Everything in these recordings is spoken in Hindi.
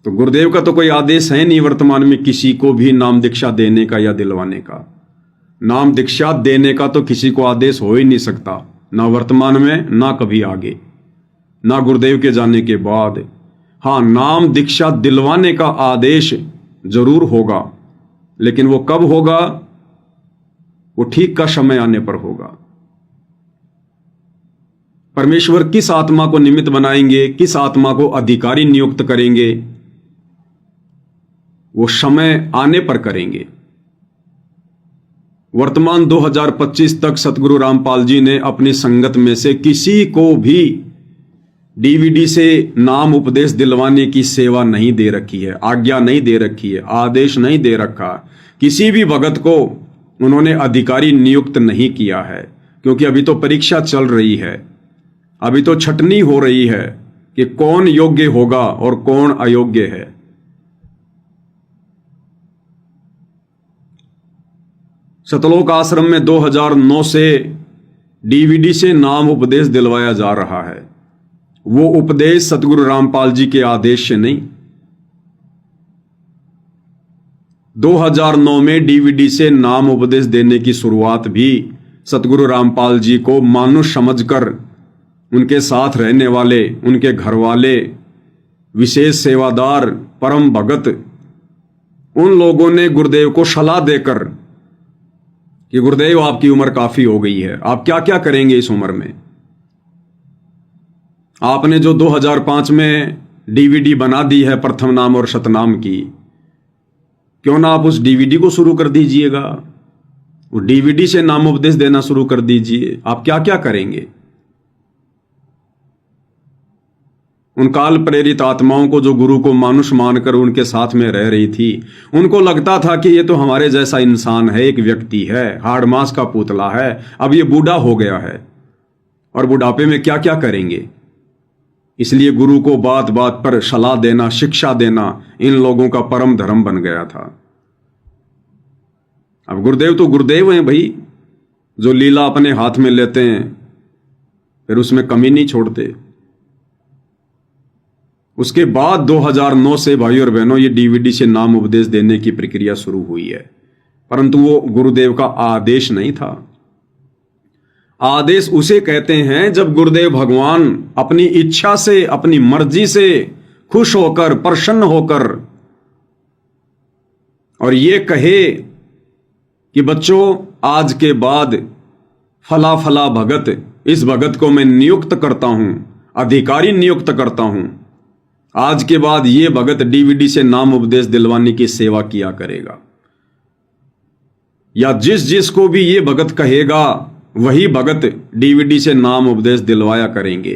तो गुरुदेव का तो कोई आदेश है नहीं वर्तमान में किसी को भी नाम दीक्षा देने का या दिलवाने का। नाम दीक्षा देने का तो किसी को आदेश हो ही नहीं सकता, ना वर्तमान में ना कभी आगे, ना गुरुदेव के जाने के बाद। हाँ, नाम दीक्षा दिलवाने का आदेश जरूर होगा, लेकिन वो कब होगा? वो ठीक का समय आने पर होगा। परमेश्वर किस आत्मा को निमित्त बनाएंगे, किस आत्मा को अधिकारी नियुक्त करेंगे, वो समय आने पर करेंगे। वर्तमान 2025 तक सतगुरु रामपाल जी ने अपनी संगत में से किसी को भी डीवीडी से नाम उपदेश दिलवाने की सेवा नहीं दे रखी है, आज्ञा नहीं दे रखी है, आदेश नहीं दे रखा। किसी भी भगत को उन्होंने अधिकारी नियुक्त नहीं किया है, क्योंकि अभी तो परीक्षा चल रही है, अभी तो छटनी हो रही है कि कौन योग्य होगा और कौन अयोग्य है। सतलोक आश्रम में 2009 से डीवीडी से नाम उपदेश दिलवाया जा रहा है। वो उपदेश सतगुरु रामपाल जी के आदेश से नहीं। 2009 में डीवीडी से नाम उपदेश देने की शुरुआत भी सतगुरु रामपाल जी को मानुष समझकर उनके साथ रहने वाले, उनके घर वाले, विशेष सेवादार, परम भगत, उन लोगों ने गुरुदेव को सलाह देकर कि गुरुदेव आपकी उम्र काफी हो गई है, आप क्या क्या करेंगे इस उम्र में? आपने जो 2005 में डीवीडी बना दी है प्रथम नाम और शतनाम की, क्यों ना आप उस डीवीडी को शुरू कर दीजिएगा, वो डीवीडी से नाम उपदेश देना शुरू कर दीजिए। आप क्या क्या करेंगे? उन काल प्रेरित आत्माओं को, जो गुरु को मानुष मानकर उनके साथ में रह रही थी, उनको लगता था कि ये तो हमारे जैसा इंसान है, एक व्यक्ति है, हाड़ मांस का पुतला है, अब ये बूढ़ा हो गया है और बुढ़ापे में क्या क्या करेंगे। इसलिए गुरु को बात बात पर सलाह देना, शिक्षा देना इन लोगों का परम धर्म बन गया था। अब गुरुदेव तो गुरुदेव हैं भाई, जो लीला अपने हाथ में लेते हैं फिर उसमें कमी नहीं छोड़ते। उसके बाद 2009 से भाई और बहनों ये डीवीडी से नाम उपदेश देने की प्रक्रिया शुरू हुई है, परंतु वो गुरुदेव का आदेश नहीं था। आदेश उसे कहते हैं जब गुरुदेव भगवान अपनी इच्छा से, अपनी मर्जी से खुश होकर, प्रसन्न होकर और ये कहे कि बच्चों आज के बाद फला फला भगत, इस भगत को मैं नियुक्त करता हूं, अधिकारी नियुक्त करता हूं, आज के बाद ये भगत डीवीडी से नाम उपदेश दिलवाने की सेवा किया करेगा। या जिस जिस को भी ये भगत कहेगा वही भगत डीवीडी से नाम उपदेश दिलवाया करेंगे।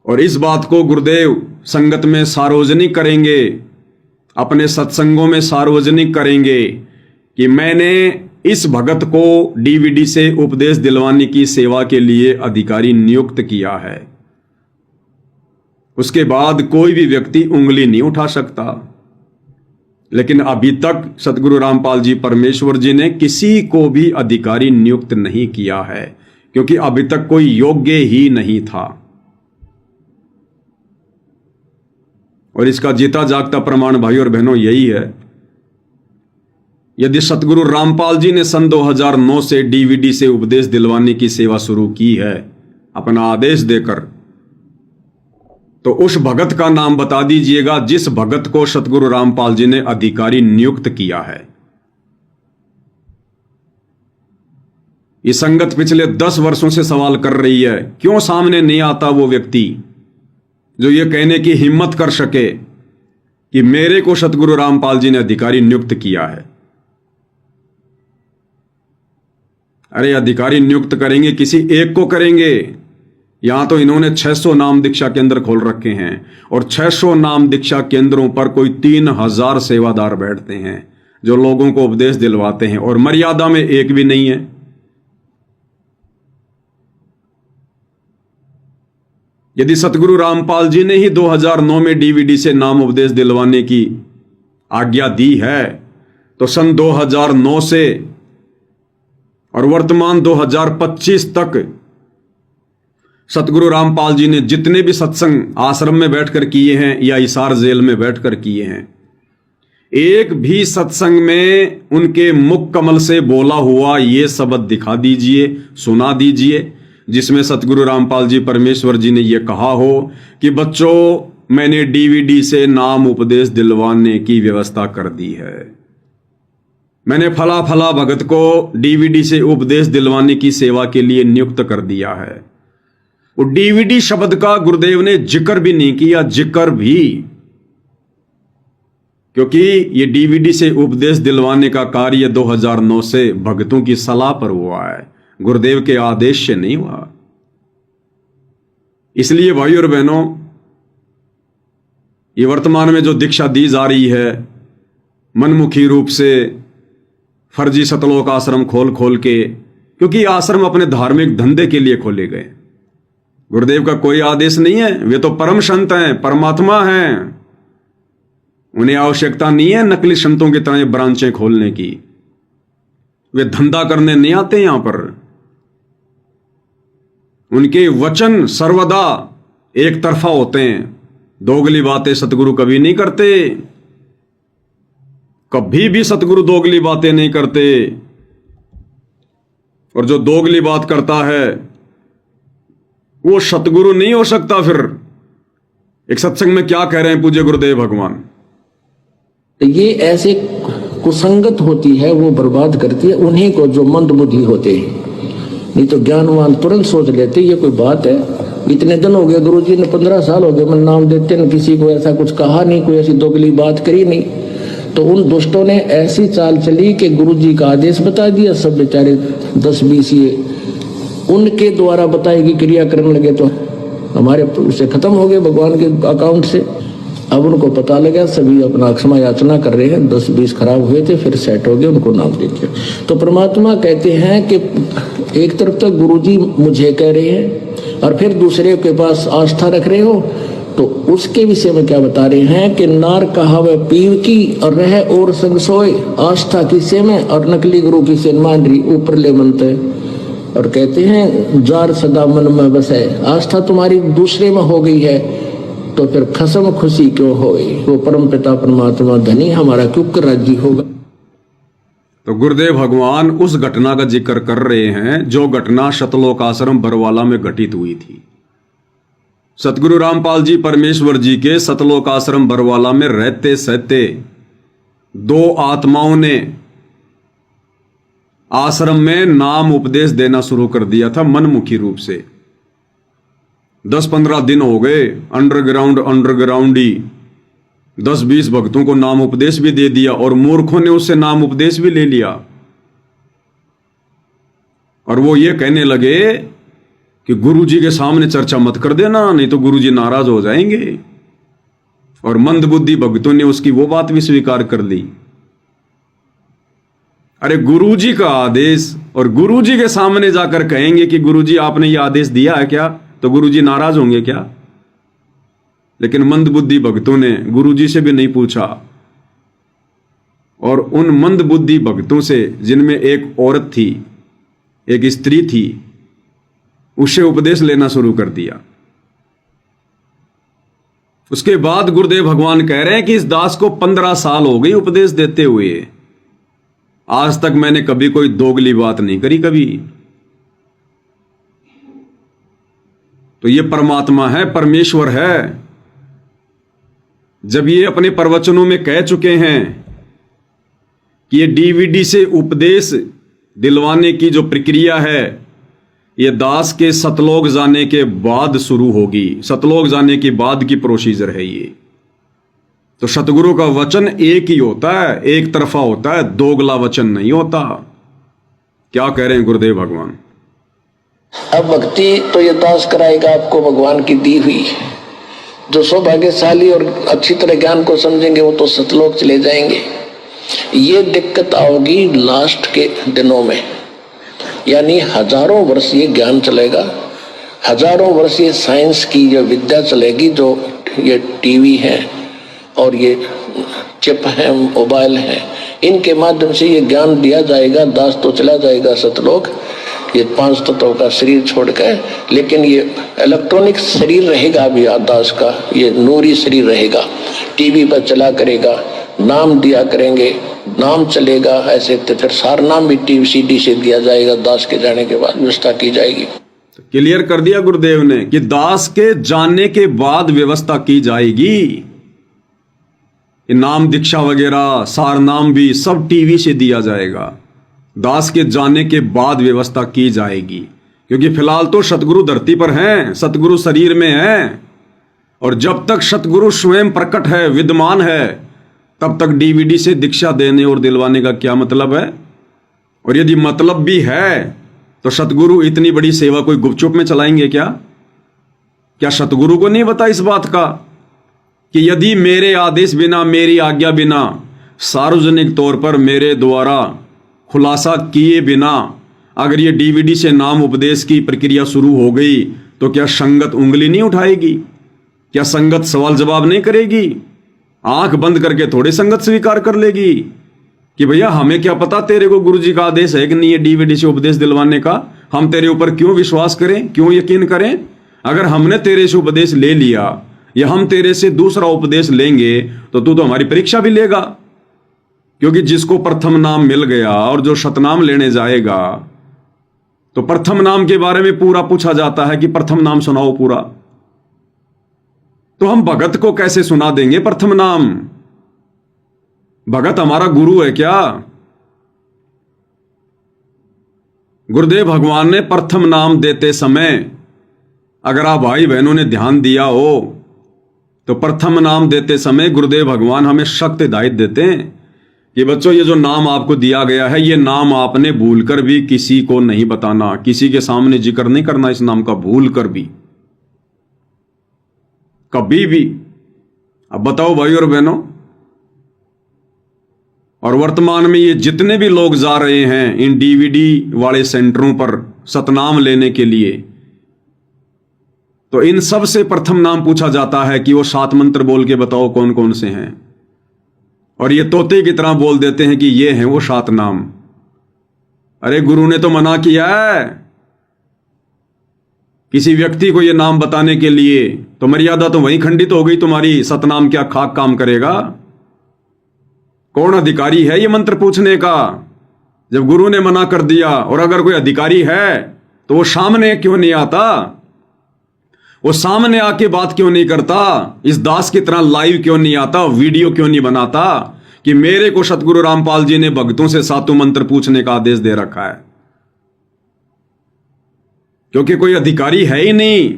और इस बात को गुरुदेव संगत में सार्वजनिक करेंगे, अपने सत्संगों में सार्वजनिक करेंगे कि मैंने इस भगत को डीवीडी से उपदेश दिलवाने की सेवा के लिए अधिकारी नियुक्त किया है। उसके बाद कोई भी व्यक्ति उंगली नहीं उठा सकता। लेकिन अभी तक सतगुरु रामपाल जी परमेश्वर जी ने किसी को भी अधिकारी नियुक्त नहीं किया है, क्योंकि अभी तक कोई योग्य ही नहीं था। और इसका जीता जागता प्रमाण भाई और बहनों यही है, यदि सतगुरु रामपाल जी ने सन 2009 से डीवीडी से उपदेश दिलवाने की सेवा शुरू की है अपना आदेश देकर, तो उस भगत का नाम बता दीजिएगा जिस भगत को सतगुरु रामपाल जी ने अधिकारी नियुक्त किया है। ये संगत पिछले 10 वर्षों से सवाल कर रही है, क्यों सामने नहीं आता वो व्यक्ति जो ये कहने की हिम्मत कर सके कि मेरे को सतगुरु रामपाल जी ने अधिकारी नियुक्त किया है। अरे अधिकारी नियुक्त करेंगे, किसी एक को करेंगे। यहां तो इन्होंने 600 नाम दीक्षा केंद्र खोल रखे हैं और 600 नाम दीक्षा केंद्रों पर कोई 3000 सेवादार बैठते हैं जो लोगों को उपदेश दिलवाते हैं, और मर्यादा में एक भी नहीं है। यदि सतगुरु रामपाल जी ने ही 2009 में डीवीडी से नाम उपदेश दिलवाने की आज्ञा दी है, तो सन 2009 से और वर्तमान 2025 तक सतगुरु रामपाल जी ने जितने भी सत्संग आश्रम में बैठकर किए हैं या हिसार जेल में बैठकर किए हैं, एक भी सत्संग में उनके मुख कमल से बोला हुआ ये शब्द दिखा दीजिए, सुना दीजिए, जिसमें सतगुरु रामपाल जी परमेश्वर जी ने यह कहा हो कि बच्चों मैंने डीवीडी से नाम उपदेश दिलवाने की व्यवस्था कर दी है, मैंने फला फला भगत को डीवीडी से उपदेश दिलवाने की सेवा के लिए नियुक्त कर दिया है। वो डीवीडी शब्द का गुरुदेव ने जिक्र भी नहीं किया, जिक्र भी, क्योंकि ये डीवीडी से उपदेश दिलवाने का कार्य 2009 से भक्तों की सलाह पर हुआ है, गुरुदेव के आदेश से नहीं हुआ। इसलिए भाई और बहनों, ये वर्तमान में जो दीक्षा दी जा रही है मनमुखी रूप से, फर्जी सतलोक आश्रम खोल खोल के, क्योंकि आश्रम अपने धार्मिक धंधे के लिए खोले गए, गुरुदेव का कोई आदेश नहीं है। वे तो परम संत हैं, परमात्मा हैं, उन्हें आवश्यकता नहीं है नकली संतों की तरह ब्रांचें खोलने की। वे धंधा करने नहीं आते यहां पर। उनके वचन सर्वदा एक तरफा होते हैं, दोगली बातें सतगुरु कभी नहीं करते, कभी भी सतगुरु दोगली बातें नहीं करते। और जो दोगली बात करता है वो सतगुरु नहीं हो सकता। फिर एक सत्संग में क्या कह रहे हैं पूज्य गुरुदेव भगवान, ये ऐसे कुसंगत होती है, वो बर्बाद करती है उन्हीं को जो मंद बुद्धि होते हैं। नहीं तो ज्ञानवान तुरंत सोच लेते ये कोई बात है, इतने दिन हो गए गुरुजी ने 15 साल हो गए मैं नाम देते न किसी को ऐसा कुछ कहा नहीं, कोई ऐसी दोगली बात करी नहीं। तो उन दुष्टों ने ऐसी चाल चली कि गुरुजी का आदेश बता दिया, सब बेचारे 10-20 ये उनके द्वारा बताई गई क्रिया करने लगे, तो हमारे उसे खत्म हो गए भगवान के अकाउंट से। अब उनको पता लगा, सभी अपना क्षमा याचना कर रहे हैं, 10-20 खराब हुए थे फिर सेट हो गए, उनको नाम दे दिया। तो परमात्मा कहते हैं कि एक तरफ तक गुरुजी मुझे कह रहे हैं और फिर दूसरे के पास आस्था रख रहे हो, तो उसके विषय में क्या बता रहे हैं कि नार कहावे पीव की और रहे और संग सोए, आस्था किसे में और नकली गुरु की से मान रही ऊपर ले मनते। और कहते हैं जार सदा मन में बसे, आस्था तुम्हारी दूसरे में हो गई है तो फिर खसम खुशी क्यों होए, वो परम पिता परमात्मा धनी हमारा क्यों कर राजी होगा। तो गुरुदेव भगवान उस घटना का जिक्र कर रहे हैं जो घटना सतलोक आश्रम बरवाला में घटित हुई थी। सतगुरु रामपाल जी परमेश्वर जी के सतलोक आश्रम बरवाला में रहते सहते 2 आत्माओं ने आश्रम में नाम उपदेश देना शुरू कर दिया था मनमुखी रूप से। 10-15 दिन हो गए, अंडरग्राउंड ही 10-20 भक्तों को नाम उपदेश भी दे दिया और मूर्खों ने उससे नाम उपदेश भी ले लिया। और वो ये कहने लगे कि गुरुजी के सामने चर्चा मत कर देना, नहीं तो गुरुजी नाराज हो जाएंगे। और मंदबुद्धि भक्तों ने उसकी वो बात भी स्वीकार कर ली। अरे गुरुजी का आदेश और गुरुजी के सामने जाकर कहेंगे कि गुरुजी आपने ये आदेश दिया है क्या, तो गुरुजी नाराज होंगे क्या? लेकिन मंदबुद्धि भक्तों ने गुरुजी से भी नहीं पूछा। और उन मंदबुद्धि भक्तों से जिनमें एक औरत थी, एक स्त्री थी, उससे उपदेश लेना शुरू कर दिया। उसके बाद गुरुदेव भगवान कह रहे हैं कि इस दास को 15 साल हो गई उपदेश देते हुए, आज तक मैंने कभी कोई दोगली बात नहीं करी कभी। तो ये परमात्मा है, परमेश्वर है। जब ये अपने प्रवचनों में कह चुके हैं कि ये डीवीडी से उपदेश दिलवाने की जो प्रक्रिया है ये दास के सतलोक जाने के बाद शुरू होगी, सतलोक जाने के बाद की प्रोसीजर है ये। तो सतगुरु का वचन एक ही होता है, एक तरफा होता है, दोगला वचन नहीं होता। क्या कह रहे हैं गुरुदेव भगवान? अब भक्ति तो ये दास कराएगा आपको भगवान की दी हुई। जो सौभाग्यशाली और अच्छी तरह ज्ञान को समझेंगे वो तो सतलोक चले जाएंगे। ये दिक्कत आओगी लास्ट के दिनों में, यानी हजारों वर्ष ये ज्ञान चलेगा, हजारों वर्ष ये साइंस की जो विद्या चलेगी, जो ये टीवी है और ये चिप है, मोबाइल है, इनके माध्यम से ये ज्ञान दिया जाएगा। दास तो चला जाएगा सतलोक, ये 5 तत्वों का शरीर छोड़कर, लेकिन ये इलेक्ट्रॉनिक शरीर रहेगा अभी दास का, ये नूरी शरीर रहेगा। टीवी पर चला करेगा, नाम दिया करेंगे, नाम चलेगा ऐसे, तो फिर सार नाम भी टीवी सीडी से दिया जाएगा। दास के जाने के बाद व्यवस्था की जाएगी। क्लियर कर दिया गुरुदेव ने कि दास के जाने के बाद व्यवस्था की जाएगी। नाम दीक्षा वगैरह सार नाम भी सब टीवी से दिया जाएगा। दास के जाने के बाद व्यवस्था की जाएगी, क्योंकि फिलहाल तो सतगुरु धरती पर हैं, सतगुरु शरीर में हैं, और जब तक सतगुरु स्वयं प्रकट है, विद्यमान है, तब तक डीवीडी से दीक्षा देने और दिलवाने का क्या मतलब है? और यदि मतलब भी है तो सतगुरु इतनी बड़ी सेवा कोई गुपचुप में चलाएंगे क्या? क्या सतगुरु को नहीं पता इस बात का कि यदि मेरे आदेश बिना, मेरी आज्ञा बिना, सार्वजनिक तौर पर मेरे द्वारा खुलासा किए बिना अगर ये डीवीडी से नाम उपदेश की प्रक्रिया शुरू हो गई, तो क्या संगत उंगली नहीं उठाएगी? क्या संगत सवाल जवाब नहीं करेगी? आंख बंद करके थोड़ी संगत स्वीकार कर लेगी कि भैया हमें क्या पता तेरे को गुरुजी का आदेश है कि नहीं है डीवीडी से उपदेश दिलवाने का, हम तेरे ऊपर क्यों विश्वास करें, क्यों यकीन करें? अगर हमने तेरे से उपदेश ले लिया या हम तेरे से दूसरा उपदेश लेंगे तो तू तो हमारी परीक्षा भी लेगा, क्योंकि जिसको प्रथम नाम मिल गया और जो शतनाम लेने जाएगा, तो प्रथम नाम के बारे में पूरा पूछा जाता है कि प्रथम नाम सुनाओ पूरा। तो हम भगत को कैसे सुना देंगे प्रथम नाम? भगत हमारा गुरु है क्या? गुरुदेव भगवान ने प्रथम नाम देते समय, अगर आप भाई बहनों ने ध्यान दिया हो, तो प्रथम नाम देते समय गुरुदेव भगवान हमें सख्त हिदायत देते हैं कि बच्चों ये जो नाम आपको दिया गया है, ये नाम आपने भूलकर भी किसी को नहीं बताना, किसी के सामने जिक्र नहीं करना इस नाम का, भूलकर भी, कभी भी। अब बताओ भाई और बहनों, और वर्तमान में ये जितने भी लोग जा रहे हैं इन डीवीडी वाले सेंटरों पर सतनाम लेने के लिए, तो इन सब से प्रथम नाम पूछा जाता है कि वो 7 मंत्र बोल के बताओ कौन कौन से हैं, और ये तोते की तरह बोल देते हैं कि ये हैं वो 7 नाम। अरे गुरु ने तो मना किया है किसी व्यक्ति को ये नाम बताने के लिए, तो मर्यादा तो वहीं खंडित हो गई तुम्हारी। सतनाम क्या खाक काम करेगा? कौन अधिकारी है ये मंत्र पूछने का जब गुरु ने मना कर दिया? और अगर कोई अधिकारी है तो वो सामने क्यों नहीं आता? वो सामने आके बात क्यों नहीं करता? इस दास की तरह लाइव क्यों नहीं आता, वीडियो क्यों नहीं बनाता कि मेरे को सतगुरु रामपाल जी ने भक्तों से 7 मंत्र पूछने का आदेश दे रखा है? क्योंकि कोई अधिकारी है ही नहीं।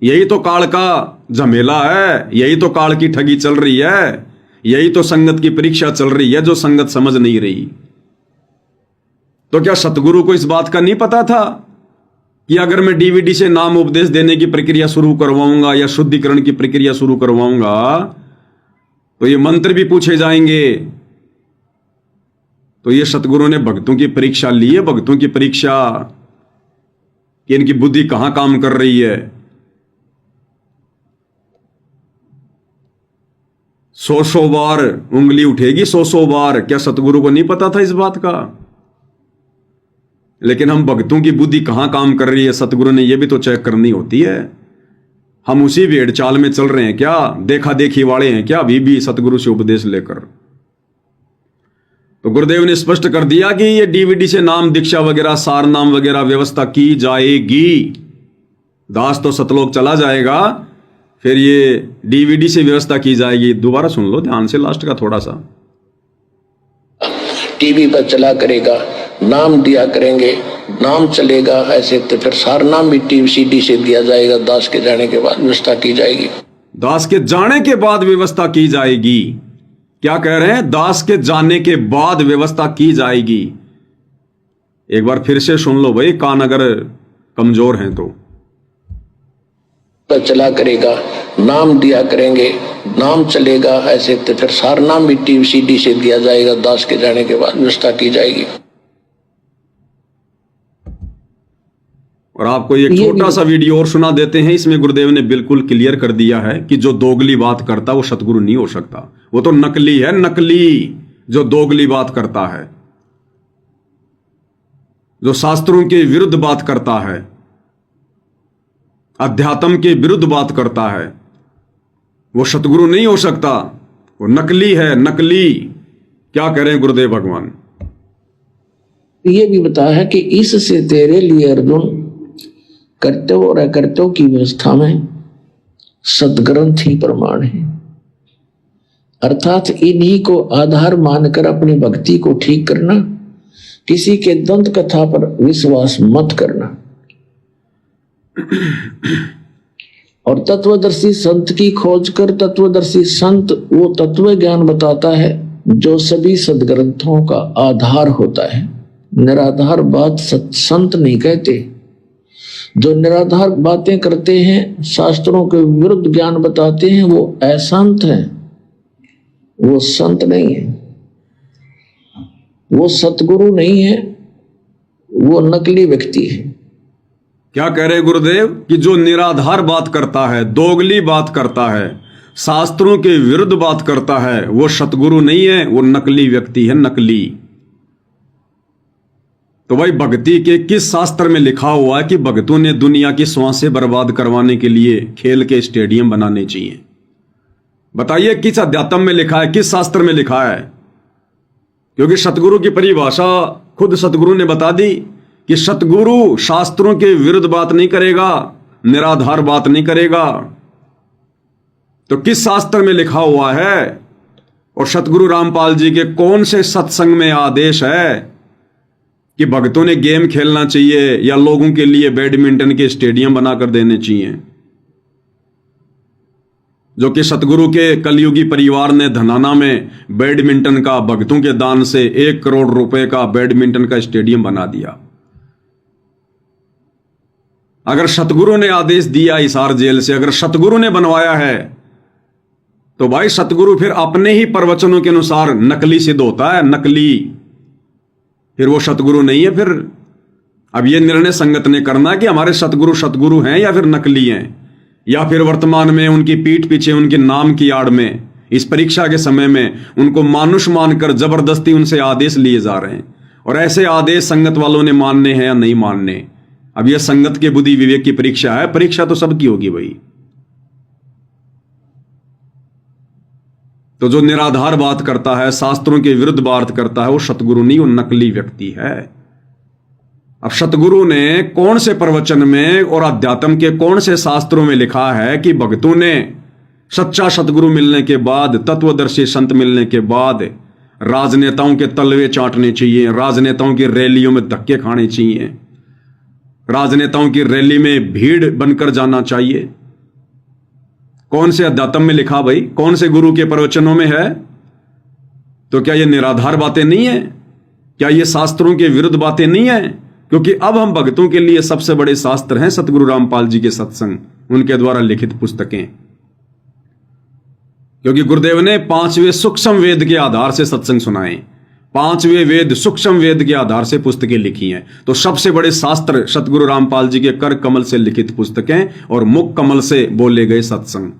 यही तो काल का झमेला है, यही तो काल की ठगी चल रही है, यही तो संगत की परीक्षा चल रही है जो संगत समझ नहीं रही। तो क्या सतगुरु को इस बात का नहीं पता था कि अगर मैं डीवीडी से नाम उपदेश देने की प्रक्रिया शुरू करवाऊंगा या शुद्धिकरण की प्रक्रिया शुरू करवाऊंगा तो ये मंत्र भी पूछे जाएंगे? तो ये सतगुरु ने भक्तों की परीक्षा ली है, भक्तों की परीक्षा कि इनकी बुद्धि कहां काम कर रही है। 100 बार उंगली उठेगी, 100 बार। क्या सतगुरु को नहीं पता था इस बात का? लेकिन हम भक्तों की बुद्धि कहां काम कर रही है सतगुरु ने यह भी तो चेक करनी होती है। हम उसी भेड़ चाल में चल रहे हैं क्या? देखा देखी वाले हैं क्या अभी भी सतगुरु से उपदेश लेकर? तो गुरुदेव ने स्पष्ट कर दिया कि ये डीवीडी से नाम दीक्षा वगैरह सार नाम वगैरह व्यवस्था की जाएगी। दास तो सतलोक चला जाएगा, फिर ये डीवीडी से व्यवस्था की जाएगी। दोबारा सुन लो ध्यान से लास्ट का थोड़ा सा। टीवी पर चला करेगा, नाम दिया करेंगे, नाम चलेगा ऐसे, तो फिर सार नाम भी टीवी सीडी से दिया जाएगा। दास के जाने के बाद व्यवस्था की जाएगी। दास के जाने के बाद व्यवस्था की जाएगी। क्या कह रहे हैं? दास के जाने के बाद व्यवस्था की जाएगी। एक बार फिर से सुन लो भाई, कान अगर कमजोर हैं तो। चला करेगा, नाम दिया करेंगे, नाम चलेगा ऐसे, तो फिर सार नाम भी टीवी सीडी से दिया जाएगा। दास के जाने के बाद व्यवस्था की जाएगी। और आपको एक छोटा सा वीडियो और सुना देते हैं। इसमें गुरुदेव ने बिल्कुल क्लियर कर दिया है कि जो दोगली बात करता वो सतगुरु नहीं हो सकता। वो तो नकली है, नकली जो दोगली बात करता है। जो शास्त्रों के विरुद्ध बात करता है, अध्यात्म के विरुद्ध बात करता है, वो सतगुरु नहीं हो सकता, वो नकली है, नकली। क्या करें गुरुदेव भगवान? ये भी बताया है कि इससे तेरे लिए अर्जुन कर्तव्य और अकर्तव्य की व्यवस्था में सदग्रंथ ही प्रमाण है। अर्थात इन्हीं को आधार मानकर अपनी भक्ति को ठीक करना, किसी के दंत कथा पर विश्वास मत करना। और तत्वदर्शी संत की खोज कर, तत्वदर्शी संत वो तत्व ज्ञान बताता है जो सभी सदग्रंथों का आधार होता है। निराधार बात संत नहीं कहते। जो निराधार बातें करते हैं, शास्त्रों के विरुद्ध ज्ञान बताते हैं, वो असंत हैं, वो संत नहीं है, वो सतगुरु नहीं है, वो नकली व्यक्ति है। क्या कह रहे गुरुदेव कि जो निराधार बात करता है, दोगली बात करता है, शास्त्रों के विरुद्ध बात करता है, वो सतगुरु नहीं है, वो नकली व्यक्ति है, नकली। तो भाई भक्ति के किस शास्त्र में लिखा हुआ है कि भक्तों ने दुनिया की श्वासें बर्बाद करवाने के लिए खेल के स्टेडियम बनाने चाहिए? बताइए किस अध्यात्म में लिखा है, किस शास्त्र में लिखा है? क्योंकि सतगुरु की परिभाषा खुद सतगुरु ने बता दी कि सतगुरु शास्त्रों के विरुद्ध बात नहीं करेगा, निराधार बात नहीं करेगा। तो किस शास्त्र में लिखा हुआ है? और सतगुरु रामपाल जी के कौन से सत्संग में आदेश है कि भक्तों ने गेम खेलना चाहिए या लोगों के लिए बैडमिंटन के स्टेडियम बनाकर देने चाहिए? जो कि सतगुरु के कलयुगी परिवार ने धनाना में बैडमिंटन का भक्तों के दान से 1 करोड़ रुपए का बैडमिंटन का स्टेडियम बना दिया। अगर सतगुरु ने आदेश दिया हिसार जेल से, अगर सतगुरु ने बनवाया है, तो भाई सतगुरु फिर अपने ही प्रवचनों के अनुसार नकली सिद्ध होता है, नकली। फिर वो सतगुरु नहीं है। फिर अब ये निर्णय संगत ने करना है कि हमारे सतगुरु सतगुरु हैं या फिर नकली हैं, या फिर वर्तमान में उनकी पीठ पीछे उनके नाम की आड़ में इस परीक्षा के समय में उनको मानुष मानकर जबरदस्ती उनसे आदेश लिए जा रहे हैं। और ऐसे आदेश संगत वालों ने मानने हैं या नहीं मानने, अब यह संगत के बुद्धि विवेक की परीक्षा है। परीक्षा तो सबकी होगी भाई। तो जो निराधार बात करता है, शास्त्रों के विरुद्ध बात करता है, वो सतगुरु नहीं, वो नकली व्यक्ति है। अब सतगुरु ने कौन से प्रवचन में और अध्यात्म के कौन से शास्त्रों में लिखा है कि भक्तों ने सच्चा सतगुरु मिलने के बाद, तत्वदर्शी संत मिलने के बाद राजनेताओं के तलवे चाटने चाहिए, राजनेताओं की रैलियों में धक्के खाने चाहिए, राजनेताओं की रैली में भीड़ बनकर जाना चाहिए? कौन से अध्यात्म में लिखा भाई? कौन से गुरु के प्रवचनों में है? तो क्या ये निराधार बातें नहीं है? क्या ये शास्त्रों के विरुद्ध बातें नहीं है? क्योंकि अब हम भक्तों के लिए सबसे बड़े शास्त्र हैं सतगुरु रामपाल जी के सत्संग, उनके द्वारा लिखित पुस्तकें। क्योंकि गुरुदेव ने 5वें सूक्ष्म वेद के आधार से सत्संग सुनाए, 5वें वेद सूक्ष्म वेद के आधार से पुस्तकें लिखी हैं। तो सबसे बड़े शास्त्र सतगुरु रामपाल जी के कर कमल से लिखित पुस्तकें और मुख कमल से बोले गए सत्संग।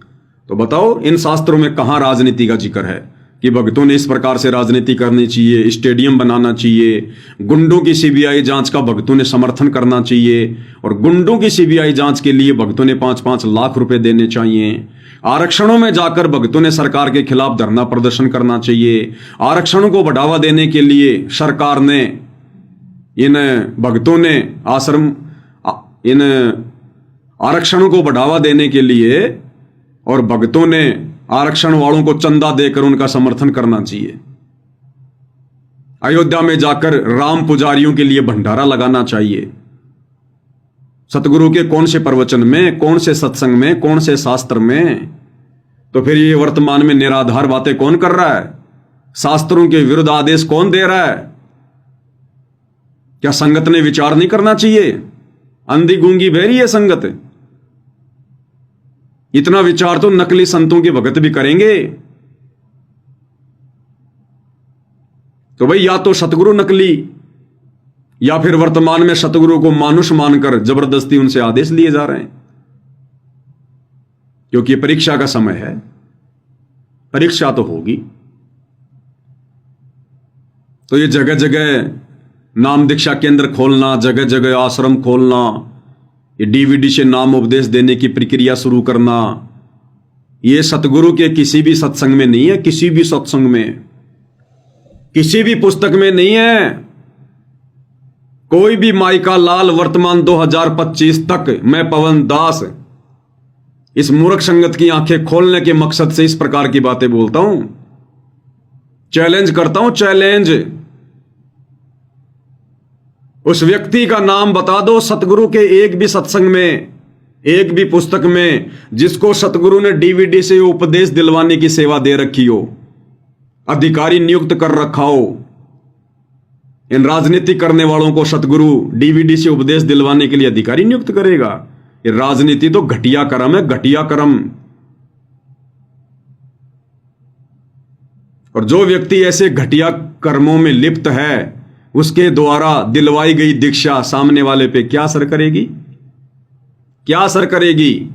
तो बताओ इन शास्त्रों में कहां राजनीति का जिक्र है कि भक्तों ने इस प्रकार से राजनीति करनी चाहिए, स्टेडियम बनाना चाहिए, गुंडों की सीबीआई जांच का भक्तों ने समर्थन करना चाहिए, और गुंडों की सीबीआई जांच के लिए भक्तों ने 5-5 लाख रुपए देने चाहिए, आरक्षणों में जाकर भक्तों ने सरकार के खिलाफ धरना प्रदर्शन करना चाहिए, आरक्षणों को बढ़ावा देने के लिए सरकार ने, इन भक्तों ने इन आरक्षणों को बढ़ावा देने के लिए और भक्तों ने आरक्षण वालों को चंदा देकर उनका समर्थन करना चाहिए, अयोध्या में जाकर राम पुजारियों के लिए भंडारा लगाना चाहिए। सतगुरु के कौन से प्रवचन में, कौन से सत्संग में, कौन से शास्त्र में? तो फिर ये वर्तमान में निराधार बातें कौन कर रहा है? शास्त्रों के विरुद्ध आदेश कौन दे रहा है? क्या संगत ने विचार नहीं करना चाहिए? अंधी गूंगी बहरी है संगत। इतना विचार तो नकली संतों के भगत भी करेंगे। तो भाई या तो सतगुरु नकली, या फिर वर्तमान में सतगुरु को मानुष मानकर जबरदस्ती उनसे आदेश लिए जा रहे हैं। क्योंकि परीक्षा का समय है, परीक्षा तो होगी। तो ये जगह जगह नाम दीक्षा केंद्र खोलना, जगह जगह आश्रम खोलना, ये डीवीडी से नाम उपदेश देने की प्रक्रिया शुरू करना, ये सतगुरु के किसी भी सत्संग में नहीं है, किसी भी सत्संग में, किसी भी पुस्तक में नहीं है। कोई भी माइका लाल वर्तमान 2025 तक मैं पवन दास इस मूर्ख संगत की आंखें खोलने के मकसद से इस प्रकार की बातें बोलता हूं। चैलेंज करता हूं, चैलेंज। उस व्यक्ति का नाम बता दो सतगुरु के एक भी सत्संग में, एक भी पुस्तक में, जिसको सतगुरु ने डीवीडी से उपदेश दिलवाने की सेवा दे रखी हो, अधिकारी नियुक्त कर रखा हो। इन राजनीति करने वालों को सतगुरु डीवीडी से उपदेश दिलवाने के लिए अधिकारी नियुक्त करेगा? ये राजनीति तो घटिया कर्म है, घटिया कर्म। और जो व्यक्ति ऐसे घटिया कर्मों में लिप्त है, उसके द्वारा दिलवाई गई दीक्षा सामने वाले पे क्या असर करेगी? क्या असर करेगी?